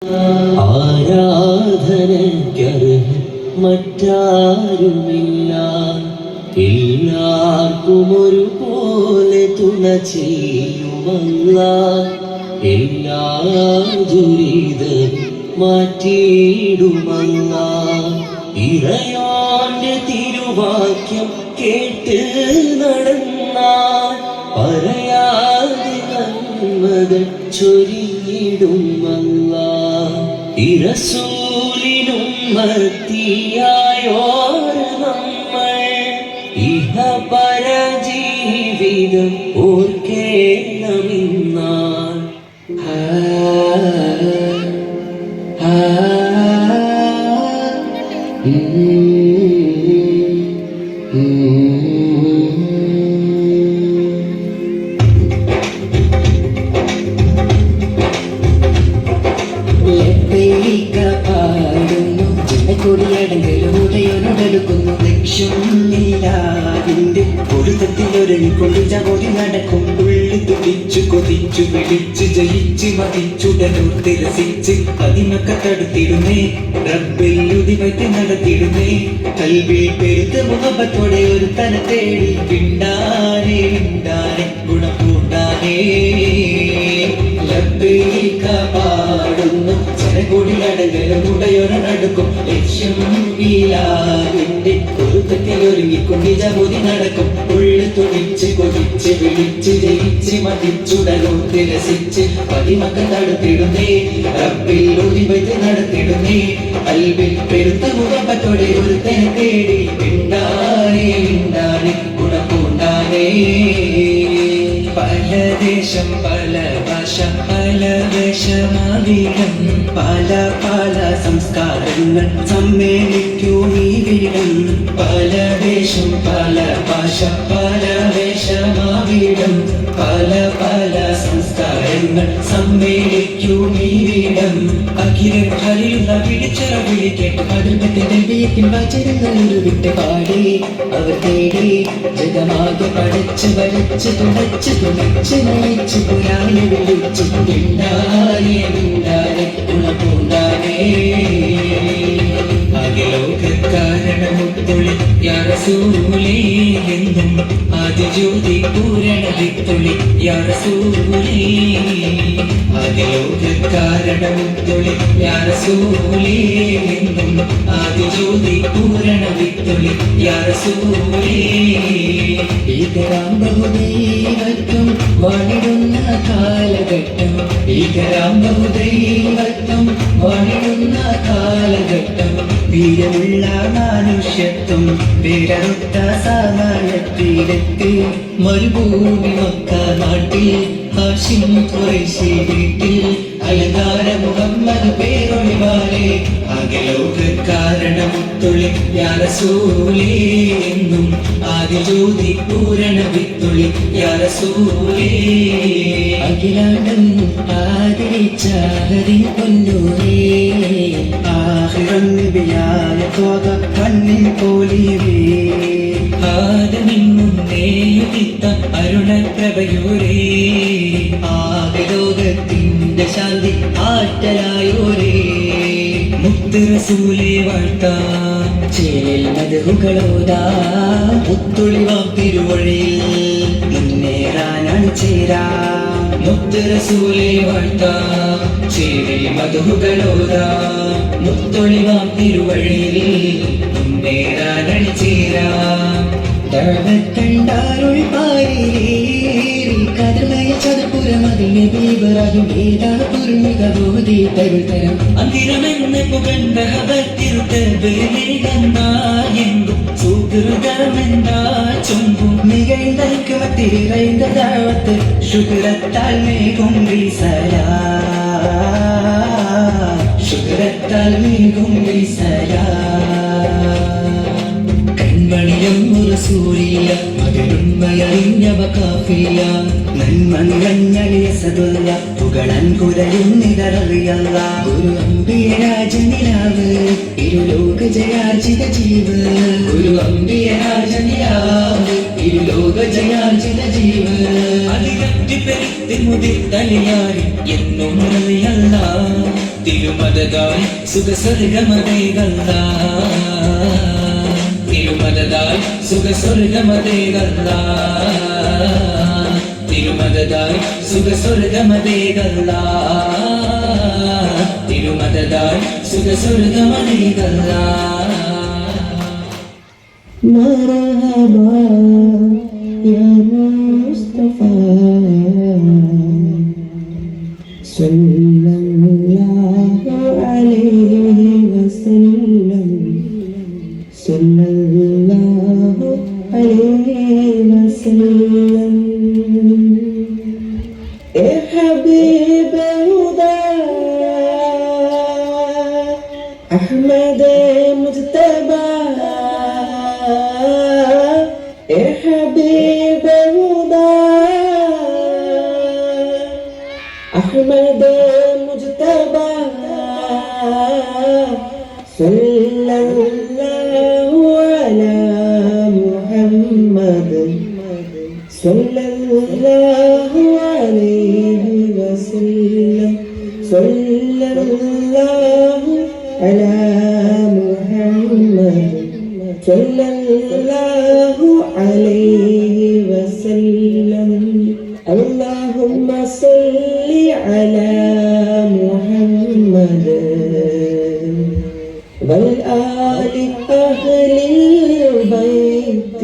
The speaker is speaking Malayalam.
ആരാധനയ്ക്കർഹൻ മറ്റാരുമില്ല. എല്ലാവർക്കും ഒരുപോലെ തുണ ചെയ്യുമല്ലാഹ്. എല്ലാ ദുരിതവും മാറ്റിയിടുമല്ലാഹ്. ഇറയോന്റെ തിരുവാക്യം കേട്ട് നടന്നാൽ പറയാതെ നന്മകൾ ചൊരിഞ്ഞിടുമല്ലാഹ്. ഇറസൂലിനുമ്മത്തിയായോർ നമ്മൾ ഇഹപര ജീവിതം ഓർക്കേണമെന്നാൾ. കൊടിയടങ്കലുടയൊരുടലുക്കുന്നു ലക്ഷ്യമില്ലാതിന്റെ പൊരുത്തത്തിലൊരുങ്ങിക്കൊണ്ട് ചകോടി നടക്കും. ഉള്ളി തുടിച്ചു കൊതിച്ചു പിടിച്ചു ജയിച്ച് മതിച്ചുടനൂർത്തി രസിച്ച് അതിനൊക്കെ തടുത്തിടുന്നേ. റബ്ബിൽ ഉദിവയ്ക്ക് നടത്തിടുന്നേ. കൽവിൽ പെരുത്ത മുഹബത്തോടെ ഒരു തല തേടി പിണ്ടാനേ പിണ്ടാനെ ഗുണം പൂണ്ടാനേ. ലബ്ബൈക പാടുന്നു ജനകൂടിയടങ്കലുടയൊരു നടക്കും. ലക്ഷ്യം വീലാവിന്റെ പൊരുത്തത്തിൽ ഒരുങ്ങിക്കൊണ്ട് ജമുതി നടക്കും. ഉള്ളു തുടിച്ച് കൊതിച്ച് വിളിച്ച് ജയിച്ച് മതിച്ചുടനൂർത്തി രസിച്ച് പതിമക്ക തടുത്തിടുന്നേ. റബ്ബിൽ ഒളിവത് നടത്തിടുന്നേ. അൽബിൽ പെരുത്ത മുഖത്തോടെ ഒരു തന്നെ തേടി പിണ്ടാനേ പിണ്ടാനെ ഗുണപൂണ്ടാനേ. പല ദേശം പല ഭാഷ പല വേഷമാവിടം പല പല സംസ്കാരങ്ങൾ സമ്മേളിക്കും ഈ വീടം. പല ദേശം പല ഭാഷ പല വേഷമാവിടം പല പല സംസ്കാരങ്ങൾ സമ്മേളിക്കും ഈ വീടം. അഖിലൻ ഹരിയുള്ള വിളിച്ചറ വിളിക്കേട്ട് പതിർപ്പത്തിന്റെ വിയത്തിൻ വചനങ്ങൾ ഉരുവിട്ട് പാടി അവർ തേടി ജഗമാകെ പഠിച്ച് വരച്ച് തുണച്ച് തുണച്ച് നയിച്ച് പുരാനെ വിളിച്ച് പിണ്ടാനെ പിണ്ടാനെ ഗുണപൂണ്ടാനേ. അഖിലോകകാരണമുത്തൊളി യാ റസൂലേ എന്നും ആദിജ്യോതി പൂരണവിത്തൊളി യാ റസൂലേ. അഖിലോകകാരണമുത്തൊളി യാ റസൂലേ എന്നും ആദിജ്യോതി പൂരണവിത്തൊളി യാ റസൂലേ. ഭീകരാം ബഹുദൈവത്വം വാണിടുന്ന കാലഘട്ടം. ഭീകരാം ബഹുദൈവത്വം വാണിടുന്ന കാലഘട്ടം. വീരമുള്ള മനുഷ്യത്വം വേരറുത്ത സമാനത്തിലെത്തി മരുഭൂമി മക്ക നാട്ടിൽ ഹാഷിം ഖുറൈശി വീട്ടിൽ അലങ്കാര മുഹമ്മദ് പേരൊളിവാലെ. അഖിലോകകാരണമുത്തൊളി യാ റസൂലേ എന്നും ആദിജ്യോതി പൂരണവിത്തൊളി യാ റസൂലേ. അഖിലാണ്ടം ആദരിച്ച ഹരി പൊന്നൂരേ. ആഖിറൻ നബിയായ ത്വാഹ കണ്ണിൻ പോലിയവേ. ആദമിൻ മുന്നേയുദിത്ത അരുണപ്രഭയോരേ. ആകലോകത്തിന്റെ ശാന്തി ആറ്റലായോരേ. മുത്ത് റസൂലേ വാഴ്ത്താം ചേലിൽ മദ്ഹുകളോതാ. മുത്തൊളിവാം തിരുവഴിയിൽ മുന്നേറാനാണ് ചേരാ. മുത്ത് റസൂലേ വാഴ്ത്താം ചേലിൽ മദ്ഹുകളോതാ. മുത്തൊളിവാം തിരുവഴിയിൽ മുന്നേറാനാണ് ചേരാ. ദഴവത്തണ്ടാരുൾ പാരിലേറി കതിർമയ ചതുപുരമതിൽ നബീബറായും വേദാള പൂർണിക ബോധി തരുതരം. അന്തിരമെന്ന് പുകണ്ട ഹബത്തിരുത്തബലികന്നായെങ്കും സുഹൃതമെന്താ ചൊങ്കും മികഴ്ന്നൽക്ക് മത്തിരിറൈந்த ദഅവത്ത് ശുക്രത്താൽ മേഘും വീസലാ. ശുക്രത്താൽ മേഘും വീസലാ. കൺമണിയം റസൂലിയ അതിലുണ്മയറിഞ്ഞവ കാഫിയ. നന്മ നിറഞ്ഞളിയ സദുല്ല പുകളൻ കുരയും നിററിയല്ല. ഒരു അമ്പിയ രാജനിലാവ് ഇരുലോക ജയാർജിത ജീവ്. ഒരു അമ്പിയ രാജനിലാവ് ഇരുലോക ജയാർജിത ജീവ്. അതിരറ്റി പെരുത്തി മുതിർത്തലിയാരി എന്നും അറിയല്ല. തിരുമദതായി സുഖസ്വർഗമതേകല്ല തിരുമദതായി സുഖസ്വർഗമതേകല്ല തിരുമദതായി സുഖസ്വർഗമതേകല്ല തിരുമദതായി സുഖസ്വർഗമതേകല്ല മർഹബാ യാ മുസ്തഫ സല്ലല്ലാഹു അലൈഹി വസല്ലം സല്ലല്ലാഹു അലൈഹി വസല്ലം ഏ ഹബീബ് ഹുദാ അഹ്മദ് മുജ്തബാ ഏ ഹബീബ് ഹുദാ അഹ്മദ് മുജ്തബാ സല്ലല്ലാഹു അലാ മുഹമ്മദ് സല്ലല്ലാഹു അലൈഹി വസല്ലം സല്ലല്ലാഹു അലാ മുഹമ്മദ് സല്ലല്ലാഹു അലൈഹി വസല്ലം اللهم صل على محمد والآل أهل البيت